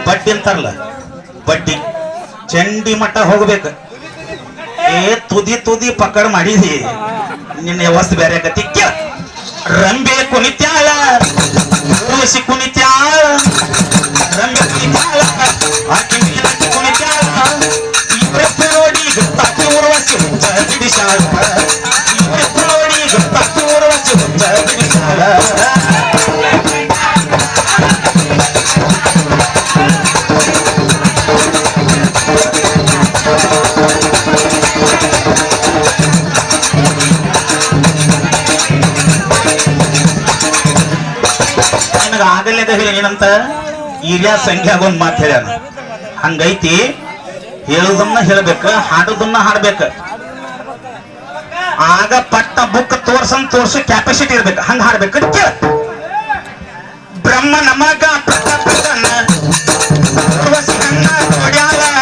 ಬಡ್ಡಿ ಅಂತಾರಲ್ಲ ಬಡ್ಡಿ ಚಂಡಿ ಮಟ್ಟ ಹೋಗ್ಬೇಕು. ತುದಿ ತುದಿ ಪಕ್ಕಡ್ ಮಾಡಿದಿ ನಿನ್ನ ವ್ಯವಸ್ಥೆ ಬೇರೆ ಆಗತಿ. ರಂಬೆ ಕುಣಿತ್ಯಾಳ ತುಳಸಿ ಕುಣಿತ್ಯಾಳ ರಂಬೆ ಕುಣಿತ್ಯಾಳ ಆಕಿ ಮೀನಾಕಿ ಕುಣಿತ್ಯಾಳ ನೋಡಿ ತಪ್ಪಿ ಊರ್ವಸಿ ಹುಚ್ಚ ಬಿಡಿಸಾಳ ನೋಡಿ ತಪ್ಪಿ ಊರ್ವಸಿ ಹುಚ್ಚ ಬಿಡಿಸಾಳ. ಆಗಲ್ಲದ ಹೇಳಿ ಏನಂತ ಹಿರಿಯ ಸಂಖ್ಯಾಗ ಒಂದ್ ಮಾತು ಹೇಳ್ಯಾನ. ಹಂಗೈತಿ, ಹೇಳುದನ್ನ ಹೇಳ್ಬೇಕ, ಹಾಡುದನ್ನ ಹಾಡ್ಬೇಕ. ಆಗ ಪಟ್ಟ ಬುಕ್ ತೋರ್ಸು ಕ್ಯಾಪಾಸಿಟಿ ಇರ್ಬೇಕು, ಹಂಗ ಹಾಡ್ಬೇಕು. ಬ್ರಹ್ಮ ನಮಗ ನೋಡ್ಯಾಲ